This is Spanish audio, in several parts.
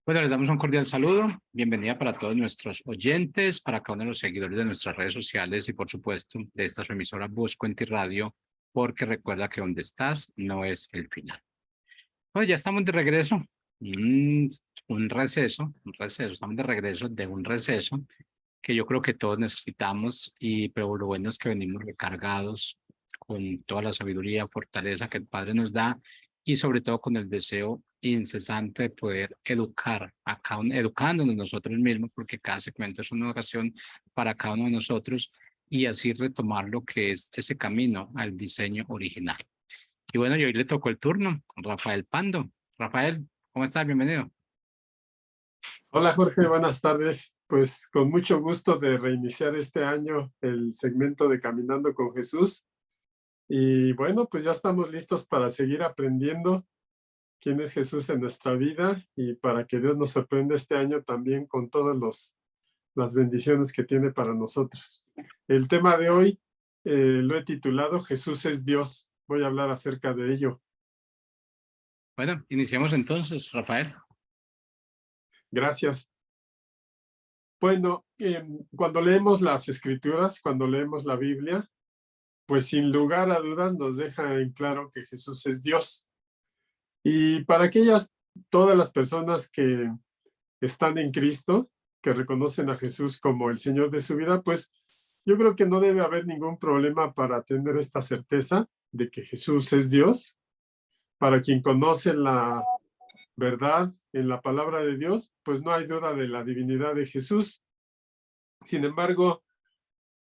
Bueno, les damos un cordial saludo. Bienvenida para todos nuestros oyentes, para cada uno de los seguidores de nuestras redes sociales y, por supuesto, de esta su emisora Voz Cuenta y Radio, porque recuerda que donde estás no es el final. Bueno, ya estamos de regreso. Mm, un receso. Estamos de regreso de un receso que yo creo que todos necesitamos, pero lo bueno es que venimos recargados con toda la sabiduría, fortaleza que el Padre nos da y sobre todo con el deseo incesante de poder educar educándonos nosotros mismos, porque cada segmento es una ocasión para cada uno de nosotros y así retomar lo que es ese camino al diseño original. Y bueno, y hoy le tocó el turno a Rafael Pando. Rafael, ¿cómo estás? Bienvenido. Hola Jorge, buenas tardes. Pues con mucho gusto de reiniciar este año el segmento de Caminando con Jesús. Y bueno, pues ya estamos listos para seguir aprendiendo quién es Jesús en nuestra vida y para que Dios nos sorprenda este año también con todas las bendiciones que tiene para nosotros. El tema de hoy lo he titulado Jesús es Dios. Voy a hablar acerca de ello. Bueno, iniciamos entonces, Rafael. Gracias. Bueno, cuando leemos las Escrituras, cuando leemos la Biblia, pues sin lugar a dudas nos deja en claro que Jesús es Dios. Y para todas las personas que están en Cristo, que reconocen a Jesús como el Señor de su vida, pues yo creo que no debe haber ningún problema para tener esta certeza de que Jesús es Dios. Para quien conoce la verdad en la palabra de Dios, pues no hay duda de la divinidad de Jesús. Sin embargo,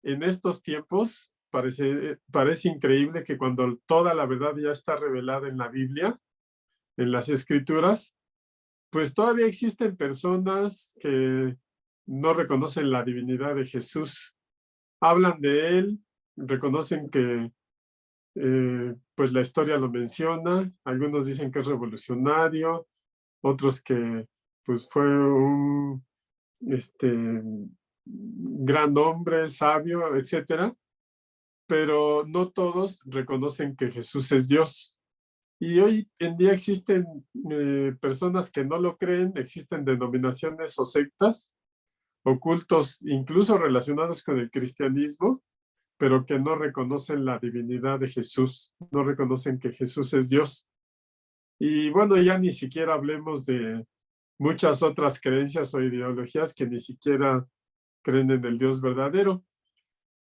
en estos tiempos parece increíble que cuando toda la verdad ya está revelada en la Biblia, en las Escrituras, pues todavía existen personas que no reconocen la divinidad de Jesús. Hablan de él, reconocen que pues la historia lo menciona, algunos dicen que es revolucionario, otros que pues fue un gran hombre, sabio, etcétera. Pero no todos reconocen que Jesús es Dios. Y hoy en día existen personas que no lo creen, existen denominaciones o sectas, ocultos, incluso relacionados con el cristianismo, pero que no reconocen la divinidad de Jesús, no reconocen que Jesús es Dios. Y bueno, ya ni siquiera hablemos de muchas otras creencias o ideologías que ni siquiera creen en el Dios verdadero.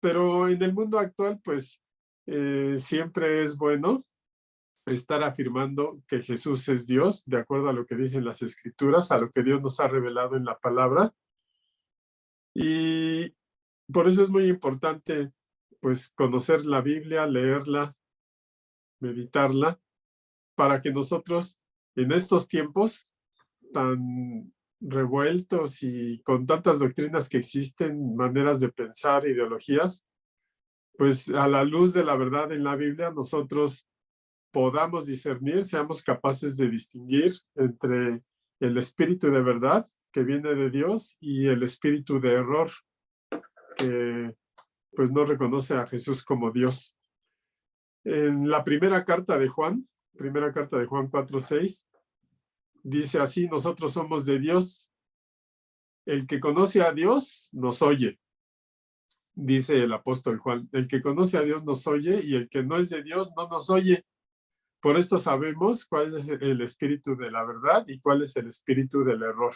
Pero en el mundo actual, pues siempre es bueno estar afirmando que Jesús es Dios, de acuerdo a lo que dicen las Escrituras, a lo que Dios nos ha revelado en la palabra. Y por eso es muy importante, pues, conocer la Biblia, leerla, meditarla, para que nosotros, en estos tiempos tan revueltos y con tantas doctrinas que existen, maneras de pensar, ideologías, pues a la luz de la verdad en la Biblia, nosotros podamos discernir, seamos capaces de distinguir entre el espíritu de verdad que viene de Dios y el espíritu de error que pues no reconoce a Jesús como Dios. En la primera carta de Juan 4:6, dice así: nosotros somos de Dios. El que conoce a Dios nos oye. Dice el apóstol Juan, el que conoce a Dios nos oye y el que no es de Dios no nos oye. Por esto sabemos cuál es el espíritu de la verdad y cuál es el espíritu del error.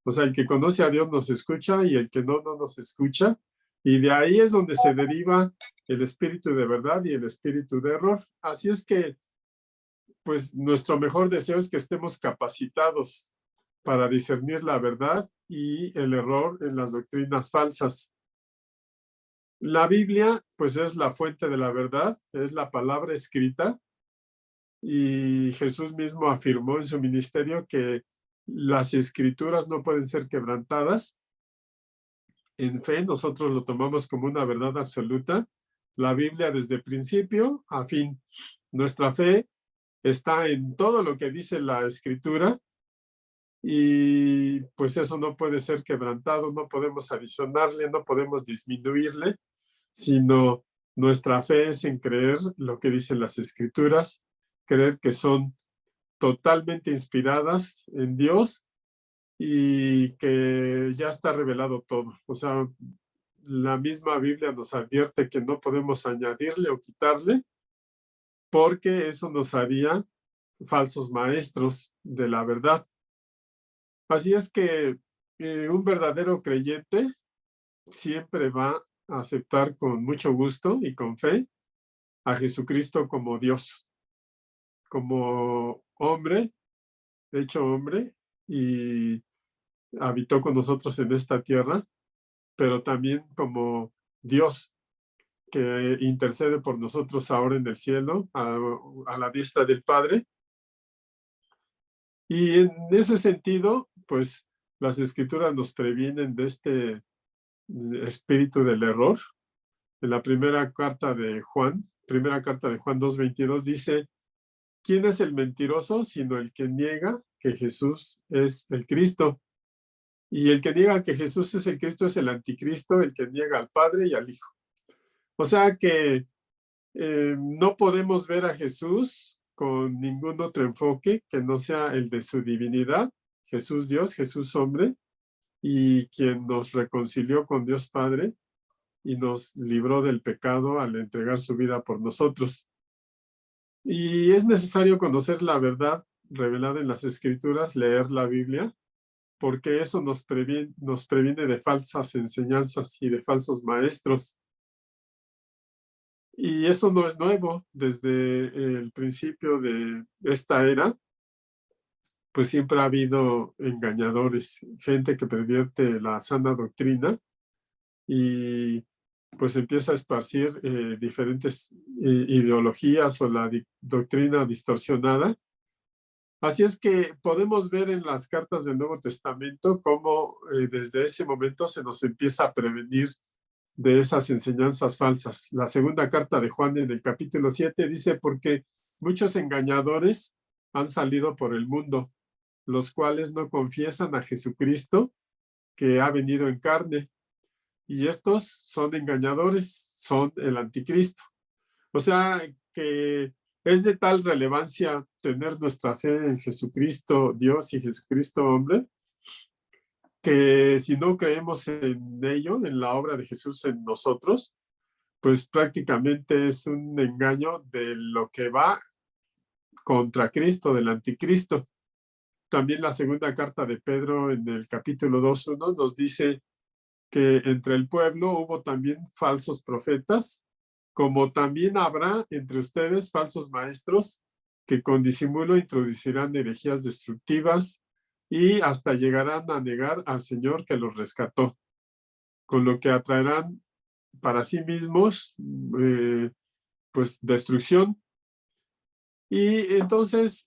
O sea, el que conoce a Dios nos escucha y el que no nos escucha. Y de ahí es donde se deriva el espíritu de verdad y el espíritu de error. Así es que, pues, nuestro mejor deseo es que estemos capacitados para discernir la verdad y el error en las doctrinas falsas. La Biblia, pues, es la fuente de la verdad, es la palabra escrita. Y Jesús mismo afirmó en su ministerio que las escrituras no pueden ser quebrantadas. En fe, nosotros lo tomamos como una verdad absoluta. La Biblia desde principio a fin. Nuestra fe está en todo lo que dice la escritura y pues eso no puede ser quebrantado, no podemos adicionarle, no podemos disminuirle, sino nuestra fe es en creer lo que dicen las escrituras, creer que son totalmente inspiradas en Dios y que ya está revelado todo. O sea, la misma Biblia nos advierte que no podemos añadirle o quitarle, porque eso nos haría falsos maestros de la verdad. Así es que un verdadero creyente siempre va a aceptar con mucho gusto y con fe a Jesucristo como Dios, como hombre, hecho hombre, y habitó con nosotros en esta tierra, pero también como Dios que intercede por nosotros ahora en el cielo, a la diestra del Padre. Y en ese sentido, pues las escrituras nos previenen de este espíritu del error. En la primera carta de Juan 2:22 dice: ¿quién es el mentiroso sino el que niega que Jesús es el Cristo? Y el que niega que Jesús es el Cristo es el anticristo, el que niega al Padre y al Hijo. O sea que no podemos ver a Jesús con ningún otro enfoque que no sea el de su divinidad, Jesús Dios, Jesús hombre, y quien nos reconcilió con Dios Padre y nos libró del pecado al entregar su vida por nosotros. Y es necesario conocer la verdad revelada en las Escrituras, leer la Biblia, porque eso nos previene de falsas enseñanzas y de falsos maestros. Y eso no es nuevo. Desde el principio de esta era, pues siempre ha habido engañadores, gente que pervierte la sana doctrina y pues empieza a esparcir diferentes ideologías o la doctrina distorsionada. Así es que podemos ver en las cartas del Nuevo Testamento cómo desde ese momento se nos empieza a prevenir de esas enseñanzas falsas. La segunda carta de Juan en el capítulo 7 dice: porque muchos engañadores han salido por el mundo, los cuales no confiesan a Jesucristo que ha venido en carne. Y estos son engañadores, son el anticristo. O sea que es de tal relevancia tener nuestra fe en Jesucristo Dios y Jesucristo hombre, que si no creemos en ello, en la obra de Jesús en nosotros, pues prácticamente es un engaño de lo que va contra Cristo, del anticristo. También la segunda carta de Pedro en el capítulo 2:1 nos dice que entre el pueblo hubo también falsos profetas, como también habrá entre ustedes falsos maestros que con disimulo introducirán herejías destructivas y hasta llegarán a negar al Señor que los rescató, con lo que atraerán para sí mismos pues destrucción. Y entonces,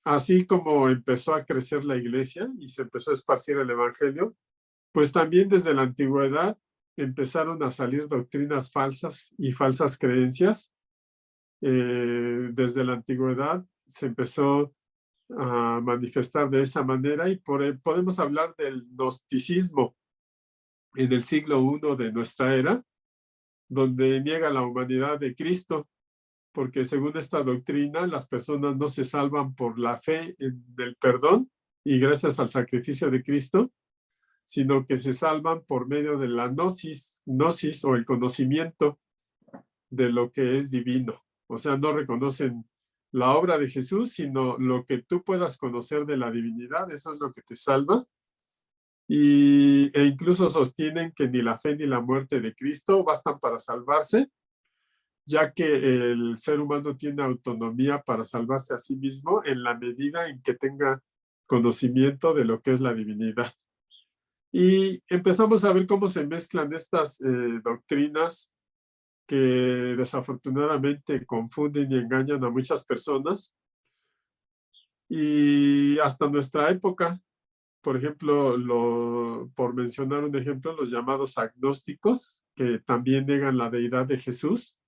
así como empezó a crecer la iglesia y se empezó a esparcir el evangelio, pues también desde la antigüedad empezaron a salir doctrinas falsas y falsas creencias. Desde la antigüedad se empezó a manifestar de esa manera y podemos hablar del gnosticismo en el siglo I de nuestra era, donde niega la humanidad de Cristo, porque según esta doctrina las personas no se salvan por la fe en el perdón y gracias al sacrificio de Cristo, sino que se salvan por medio de la gnosis o el conocimiento de lo que es divino. O sea, no reconocen la obra de Jesús, sino lo que tú puedas conocer de la divinidad, eso es lo que te salva. E incluso sostienen que ni la fe ni la muerte de Cristo bastan para salvarse, ya que el ser humano tiene autonomía para salvarse a sí mismo en la medida en que tenga conocimiento de lo que es la divinidad. Y empezamos a ver cómo se mezclan estas doctrinas que desafortunadamente confunden y engañan a muchas personas. Y hasta nuestra época, por ejemplo, por mencionar un ejemplo, los llamados agnósticos, que también negan la deidad de Jesús,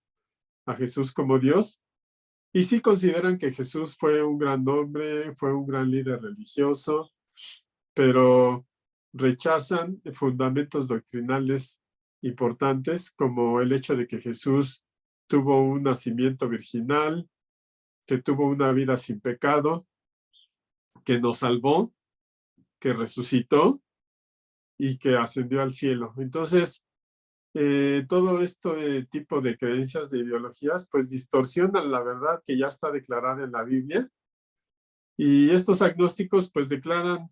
a Jesús como Dios, y sí consideran que Jesús fue un gran hombre, fue un gran líder religioso, pero rechazan fundamentos doctrinales importantes como el hecho de que Jesús tuvo un nacimiento virginal, que tuvo una vida sin pecado, que nos salvó que resucitó y que ascendió al cielo. Entonces, todo este tipo de creencias, de ideologías, pues distorsionan la verdad que ya está declarada en la Biblia. Y estos agnósticos pues declaran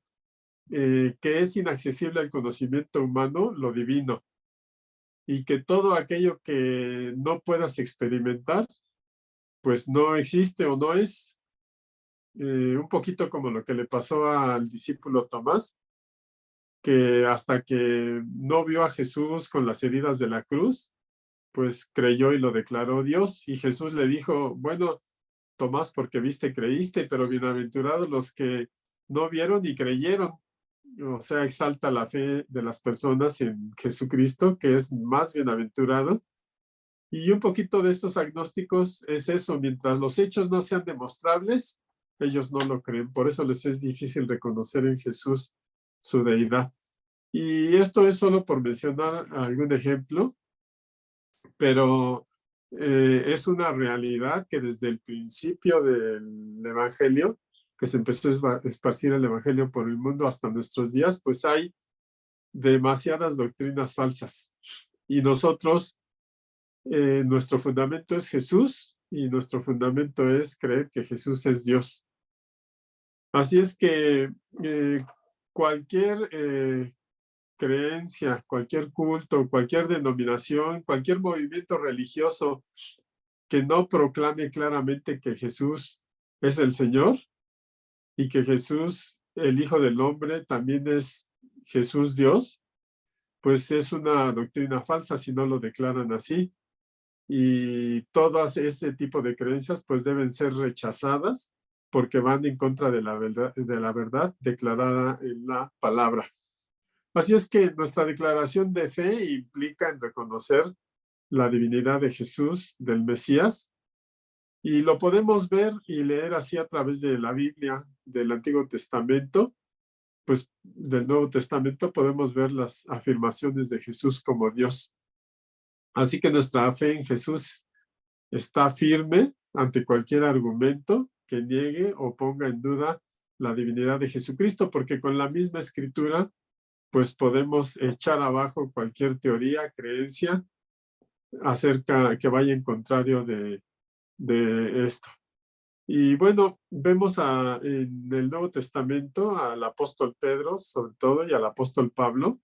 que es inaccesible al conocimiento humano lo divino y que todo aquello que no puedas experimentar pues no existe o no es. Un poquito como lo que le pasó al discípulo Tomás, que hasta que no vio a Jesús con las heridas de la cruz, pues creyó y lo declaró Dios. Y Jesús le dijo, bueno, Tomás, porque viste, creíste, pero bienaventurados los que no vieron y creyeron. O sea, exalta la fe de las personas en Jesucristo, que es más bienaventurado. Y un poquito de estos agnósticos es eso, mientras los hechos no sean demostrables, ellos no lo creen. Por eso les es difícil reconocer en Jesús su deidad. Y esto es solo por mencionar algún ejemplo, pero es una realidad que desde el principio del Evangelio, que se empezó a esparcir el Evangelio por el mundo hasta nuestros días, pues hay demasiadas doctrinas falsas. Y nosotros, nuestro fundamento es Jesús y nuestro fundamento es creer que Jesús es Dios. Así es que cualquier creencia, cualquier culto, cualquier denominación, cualquier movimiento religioso que no proclame claramente que Jesús es el Señor y que Jesús, el Hijo del Hombre, también es Jesús Dios, pues es una doctrina falsa si no lo declaran así. Y todas ese tipo de creencias pues deben ser rechazadas porque van en contra de la verdad declarada en la palabra. Así es que nuestra declaración de fe implica en reconocer la divinidad de Jesús, del Mesías, y lo podemos ver y leer así a través de la Biblia, del Antiguo Testamento, pues del Nuevo Testamento podemos ver las afirmaciones de Jesús como Dios. Así que nuestra fe en Jesús está firme ante cualquier argumento que niegue o ponga en duda la divinidad de Jesucristo, porque con la misma escritura pues podemos echar abajo cualquier teoría, creencia acerca que vaya en contrario de esto. Y bueno, vemos en el Nuevo Testamento al apóstol Pedro, sobre todo, y al apóstol Pablo,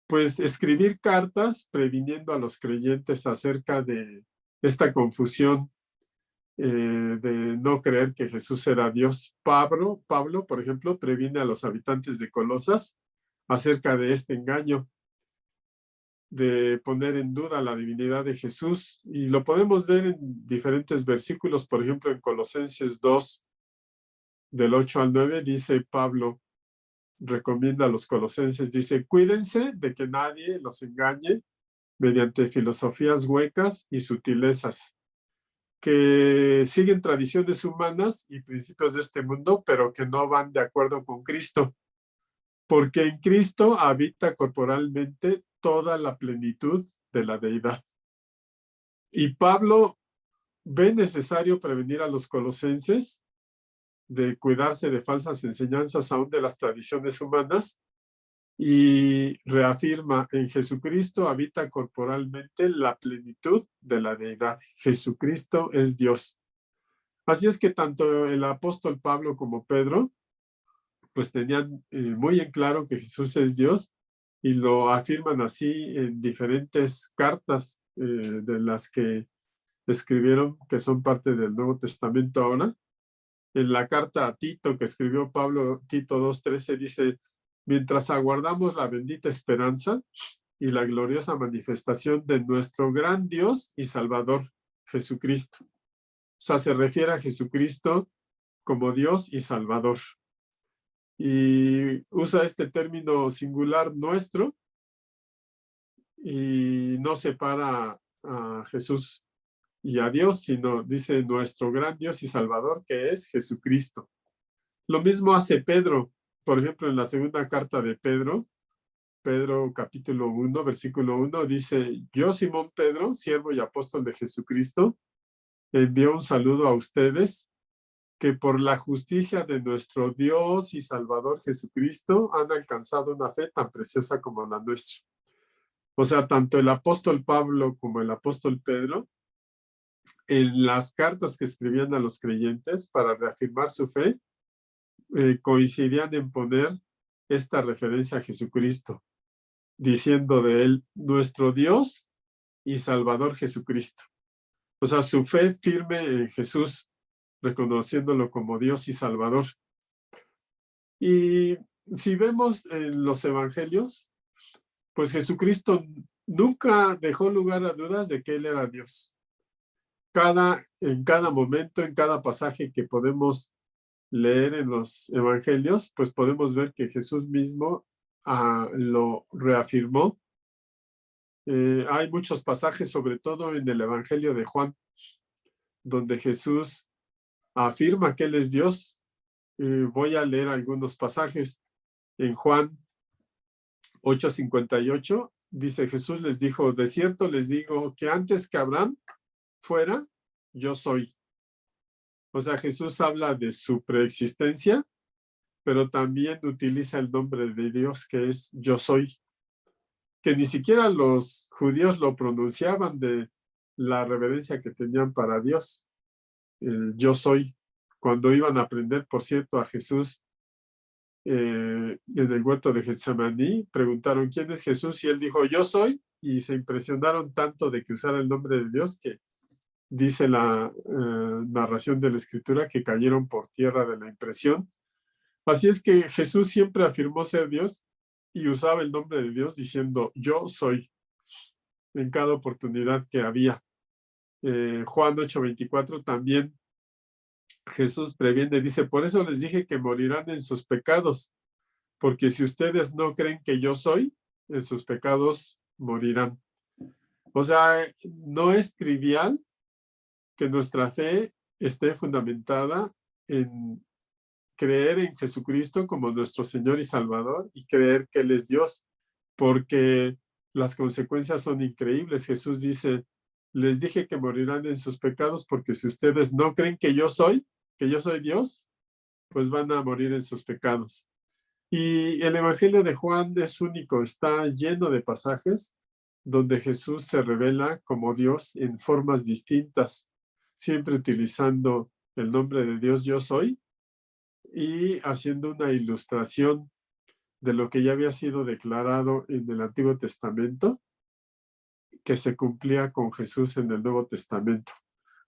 pues escribir cartas previniendo a los creyentes acerca de esta confusión de no creer que Jesús era Dios. Pablo, por ejemplo, previene a los habitantes de Colosas acerca de este engaño de poner en duda la divinidad de Jesús, y lo podemos ver en diferentes versículos. Por ejemplo, en Colosenses 2, del 8 al 9, dice Pablo, recomienda a los colosenses, dice, cuídense de que nadie los engañe mediante filosofías huecas y sutilezas, que siguen tradiciones humanas y principios de este mundo, pero que no van de acuerdo con Cristo, porque en Cristo habita corporalmente toda la plenitud de la deidad. Y Pablo ve necesario prevenir a los colosenses de cuidarse de falsas enseñanzas aún de las tradiciones humanas, y reafirma en Jesucristo habita corporalmente la plenitud de la deidad. Jesucristo es Dios. Así es que tanto el apóstol Pablo como Pedro pues tenían muy en claro que Jesús es Dios, y lo afirman así en diferentes cartas de las que escribieron, que son parte del Nuevo Testamento ahora. En la carta a Tito que escribió Pablo, Tito 2:13, dice, mientras aguardamos la bendita esperanza y la gloriosa manifestación de nuestro gran Dios y Salvador, Jesucristo. O sea, se refiere a Jesucristo como Dios y Salvador. Y usa este término singular nuestro y no separa a Jesús y a Dios, sino dice nuestro gran Dios y Salvador, que es Jesucristo. Lo mismo hace Pedro, por ejemplo, en la segunda carta de Pedro, Pedro capítulo 1, versículo 1, dice, yo, Simón Pedro, siervo y apóstol de Jesucristo, envío un saludo a ustedes que por la justicia de nuestro Dios y Salvador Jesucristo han alcanzado una fe tan preciosa como la nuestra. O sea, tanto el apóstol Pablo como el apóstol Pedro, en las cartas que escribían a los creyentes para reafirmar su fe, coincidían en poner esta referencia a Jesucristo, diciendo de él, nuestro Dios y Salvador Jesucristo. O sea, su fe firme en Jesús, reconociéndolo como Dios y Salvador. Y si vemos en los evangelios, pues Jesucristo nunca dejó lugar a dudas de que Él era Dios. En cada momento, en cada pasaje que podemos leer en los evangelios, pues podemos ver que Jesús mismo lo reafirmó. Hay muchos pasajes, sobre todo en el evangelio de Juan, donde Jesús afirma que Él es Dios. Voy a leer algunos pasajes. En Juan 8:58 dice, Jesús les dijo, de cierto les digo que antes que Abraham fuera, yo soy. O sea, Jesús habla de su preexistencia, pero también utiliza el nombre de Dios, que es yo soy, que ni siquiera los judíos lo pronunciaban de la reverencia que tenían para Dios, el yo soy. Cuando iban a aprender, por cierto, a Jesús en el huerto de Getsemaní, preguntaron quién es Jesús y él dijo yo soy, y se impresionaron tanto de que usara el nombre de Dios que dice la narración de la Escritura que cayeron por tierra de la impresión. Así es que Jesús siempre afirmó ser Dios y usaba el nombre de Dios diciendo yo soy en cada oportunidad que había. Juan 8:24 también Jesús previene, dice, por eso les dije que morirán en sus pecados, porque si ustedes no creen que yo soy, en sus pecados morirán. O sea, no es trivial que nuestra fe esté fundamentada en creer en Jesucristo como nuestro Señor y Salvador y creer que Él es Dios, porque las consecuencias son increíbles. Jesús dice, les dije que morirán en sus pecados porque si ustedes no creen que yo soy Dios, pues van a morir en sus pecados. Y el Evangelio de Juan es único, está lleno de pasajes donde Jesús se revela como Dios en formas distintas, siempre utilizando el nombre de Dios yo soy y haciendo una ilustración de lo que ya había sido declarado en el Antiguo Testamento, que se cumplía con Jesús en el Nuevo Testamento.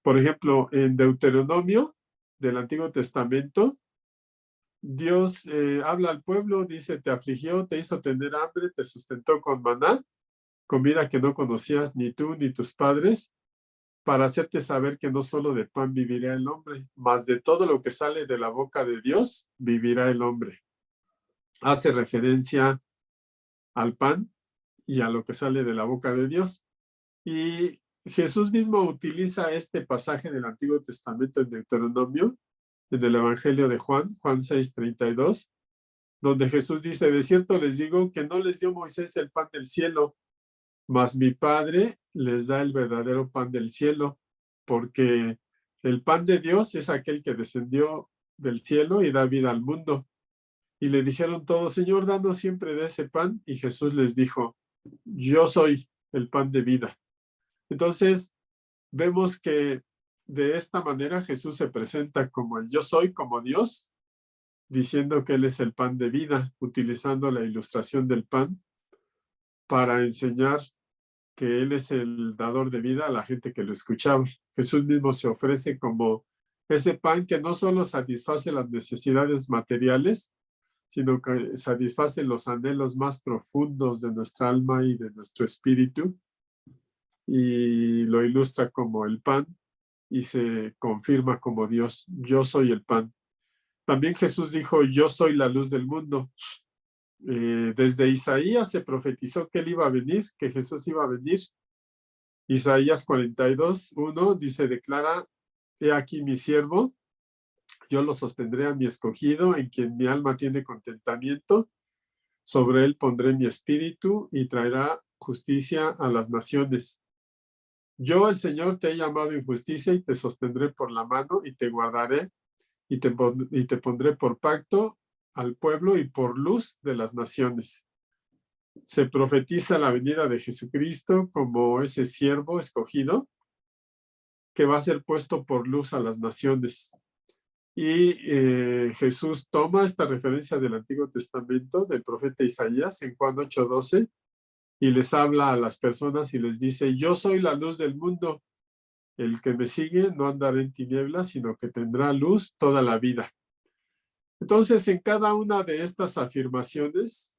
Por ejemplo, en Deuteronomio del Antiguo Testamento, Dios habla al pueblo, dice, te afligió, te hizo tener hambre, te sustentó con maná, comida que no conocías ni tú ni tus padres, para hacerte saber que no solo de pan vivirá el hombre, mas de todo lo que sale de la boca de Dios vivirá el hombre. Hace referencia al pan y a lo que sale de la boca de Dios. Y Jesús mismo utiliza este pasaje del Antiguo Testamento en Deuteronomio, en el Evangelio de Juan, Juan 6:32, donde Jesús dice, de cierto les digo que no les dio Moisés el pan del cielo, mas mi Padre les da el verdadero pan del cielo, porque el pan de Dios es aquel que descendió del cielo y da vida al mundo. Y le dijeron todos, Señor, danos siempre de ese pan. Y Jesús les dijo, yo soy el pan de vida. Entonces, vemos que de esta manera Jesús se presenta como el yo soy, como Dios, diciendo que Él es el pan de vida, utilizando la ilustración del pan para enseñar que Él es el dador de vida a la gente que lo escuchaba. Jesús mismo se ofrece como ese pan que no solo satisface las necesidades materiales, sino que satisface los anhelos más profundos de nuestra alma y de nuestro espíritu, y lo ilustra como el pan y se confirma como Dios, yo soy el pan. También Jesús dijo, yo soy la luz del mundo. Desde Isaías se profetizó que Él iba a venir, que Jesús iba a venir. Isaías 42:1 dice, declara, he aquí mi siervo, yo lo sostendré a mi escogido, en quien mi alma tiene contentamiento. Sobre él pondré mi espíritu y traerá justicia a las naciones. Yo, el Señor, te he llamado en justicia y te sostendré por la mano y te guardaré y te pondré por pacto al pueblo y por luz de las naciones. Se profetiza la venida de Jesucristo como ese siervo escogido que va a ser puesto por luz a las naciones. Y Jesús toma esta referencia del Antiguo Testamento, del profeta Isaías, en Juan 8:12, y les habla a las personas y les dice: yo soy la luz del mundo. El que me sigue no andará en tinieblas, sino que tendrá luz toda la vida. Entonces, en cada una de estas afirmaciones,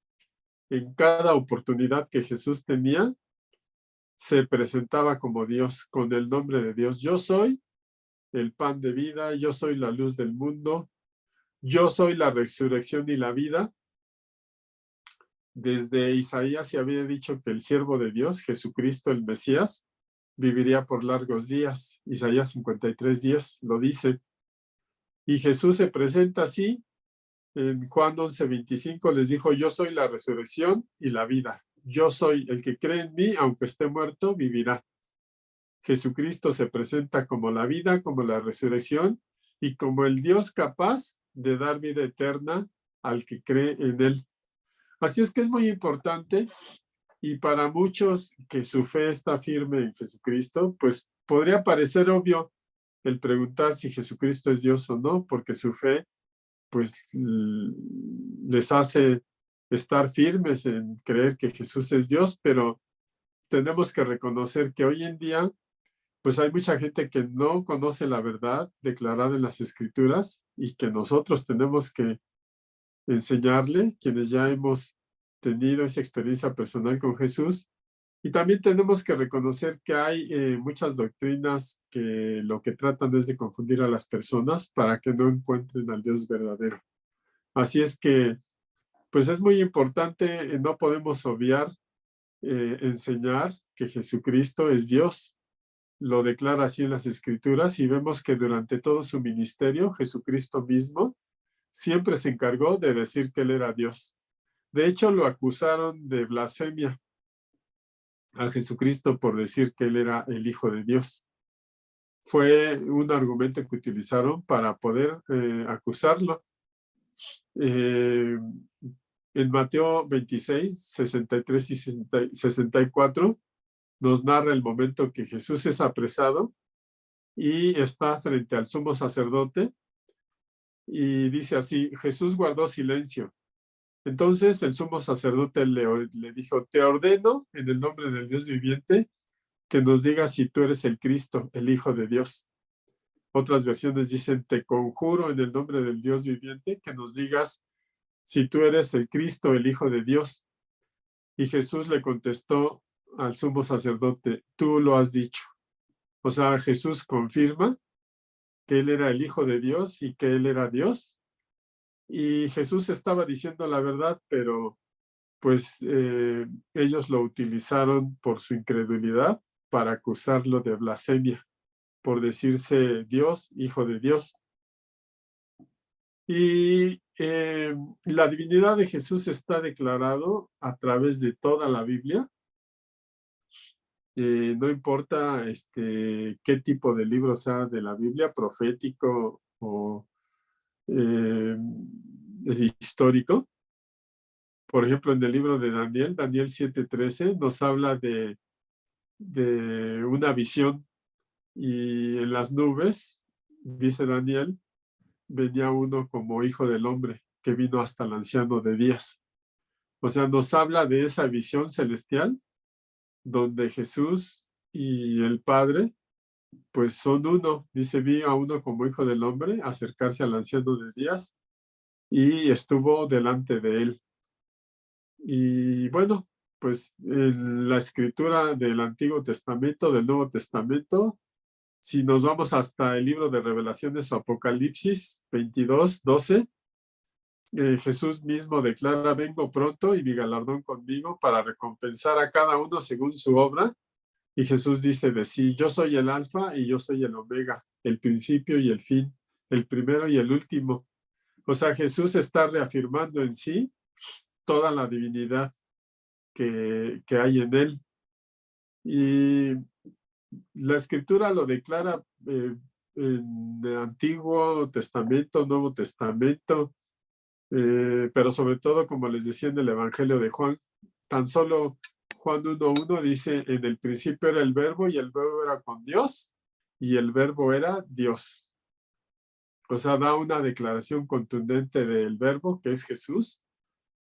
en cada oportunidad que Jesús tenía, se presentaba como Dios, con el nombre de Dios. Yo soy el pan de vida, yo soy la luz del mundo, yo soy la resurrección y la vida. Desde Isaías se había dicho que el siervo de Dios, Jesucristo el Mesías, viviría por largos días. Isaías 53:10 lo dice. Y Jesús se presenta así. En Juan 11:25 les dijo: yo soy la resurrección y la vida. Yo soy el que cree en mí, aunque esté muerto, vivirá. Jesucristo se presenta como la vida, como la resurrección y como el Dios capaz de dar vida eterna al que cree en él. Así es que es muy importante, y para muchos que su fe está firme en Jesucristo, pues podría parecer obvio el preguntar si Jesucristo es Dios o no, porque su fe pues les hace estar firmes en creer que Jesús es Dios, pero tenemos que reconocer que hoy en día pues hay mucha gente que no conoce la verdad declarada en las Escrituras y que nosotros tenemos que enseñarle, quienes ya hemos tenido esa experiencia personal con Jesús. Y también tenemos que reconocer que hay muchas doctrinas que lo que tratan es de confundir a las personas para que no encuentren al Dios verdadero. Así es que, pues es muy importante, no podemos obviar enseñar que Jesucristo es Dios. Lo declara así en las Escrituras y vemos que durante todo su ministerio, Jesucristo mismo siempre se encargó de decir que Él era Dios. De hecho, lo acusaron de blasfemia a Jesucristo por decir que Él era el Hijo de Dios. Fue un argumento que utilizaron para poder acusarlo. En Mateo 26, 63 y 64, nos narra el momento que Jesús es apresado y está frente al sumo sacerdote y dice así: Jesús guardó silencio. Entonces el sumo sacerdote le dijo: te ordeno en el nombre del Dios viviente que nos digas si tú eres el Cristo, el Hijo de Dios. Otras versiones dicen: te conjuro en el nombre del Dios viviente que nos digas si tú eres el Cristo, el Hijo de Dios. Y Jesús le contestó al sumo sacerdote: tú lo has dicho. O sea, Jesús confirma que Él era el Hijo de Dios y que Él era Dios. Y Jesús estaba diciendo la verdad, pero pues ellos lo utilizaron por su incredulidad para acusarlo de blasfemia, por decirse Dios, Hijo de Dios. Y la divinidad de Jesús está declarado a través de toda la Biblia. No importa qué tipo de libro sea de la Biblia, profético o histórico. Por ejemplo, en el libro de Daniel, Daniel 7:13, nos habla de una visión, y en las nubes, dice Daniel, venía uno como hijo del hombre que vino hasta el anciano de días. O sea, nos habla de esa visión celestial donde Jesús y el Padre pues son uno. Dice: vi a uno como hijo del hombre acercarse al anciano de días y estuvo delante de él. Y bueno, pues en la escritura del Antiguo Testamento, del Nuevo Testamento, si nos vamos hasta el libro de Revelaciones o Apocalipsis 22:12, Jesús mismo declara: vengo pronto y mi galardón conmigo para recompensar a cada uno según su obra. Y Jesús dice de sí: yo soy el alfa y yo soy el omega, el principio y el fin, el primero y el último. O sea, Jesús está reafirmando en sí toda la divinidad que hay en él. Y la escritura lo declara en el Antiguo Testamento, Nuevo Testamento, pero sobre todo, como les decía en el Evangelio de Juan, tan solo Juan 1:1 dice, en el principio era el verbo y el verbo era con Dios y el verbo era Dios. O sea, da una declaración contundente del verbo, que es Jesús,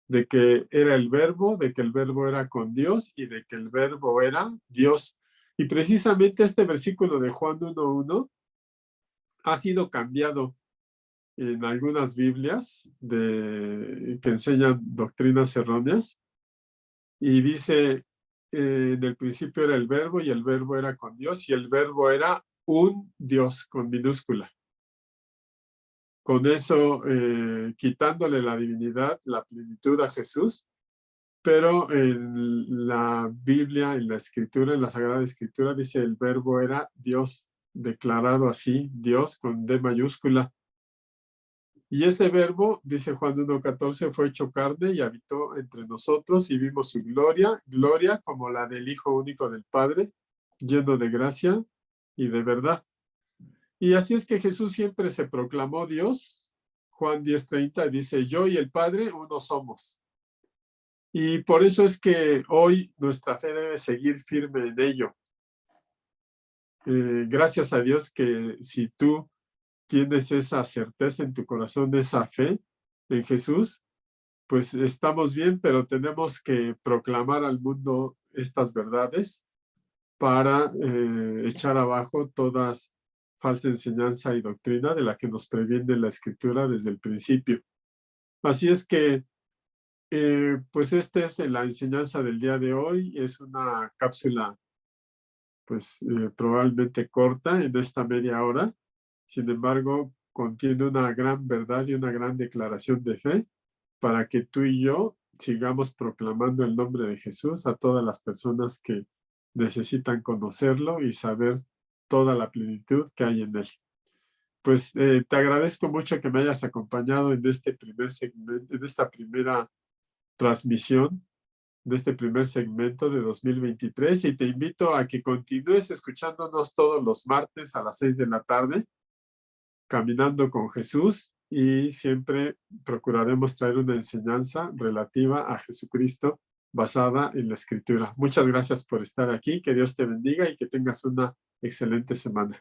de que era el verbo, de que el verbo era con Dios y de que el verbo era Dios. Y precisamente este versículo de Juan 1:1 ha sido cambiado en algunas Biblias que enseñan doctrinas erróneas y dice, en el principio era el verbo y el verbo era con Dios y el verbo era un Dios con minúscula. Con eso, quitándole la divinidad, la plenitud a Jesús, pero en la Biblia, en la Escritura, en la Sagrada Escritura, dice el verbo era Dios, declarado así, Dios con D mayúscula. Y ese verbo, dice Juan 1:14, fue hecho carne y habitó entre nosotros y vimos su gloria, gloria como la del Hijo único del Padre, lleno de gracia y de verdad. Y así es que Jesús siempre se proclamó Dios. Juan 10:30 dice, yo y el Padre uno somos. Y por eso es que hoy nuestra fe debe seguir firme en ello. Gracias a Dios que si tú tienes esa certeza en tu corazón, esa fe en Jesús, pues estamos bien, pero tenemos que proclamar al mundo estas verdades para echar abajo todas falsa enseñanza y doctrina de la que nos previene la Escritura desde el principio. Así es que, pues esta es la enseñanza del día de hoy. Es una cápsula, pues probablemente corta en esta media hora. Sin embargo, contiene una gran verdad y una gran declaración de fe para que tú y yo sigamos proclamando el nombre de Jesús a todas las personas que necesitan conocerlo y saber toda la plenitud que hay en él. Pues te agradezco mucho que me hayas acompañado en este primer segmento, en esta primera transmisión de este primer segmento de 2023 y te invito a que continúes escuchándonos todos los martes a las 6 de la tarde, Caminando con Jesús, y siempre procuraremos traer una enseñanza relativa a Jesucristo basada en la Escritura. Muchas gracias por estar aquí, que Dios te bendiga y que tengas una excelente semana.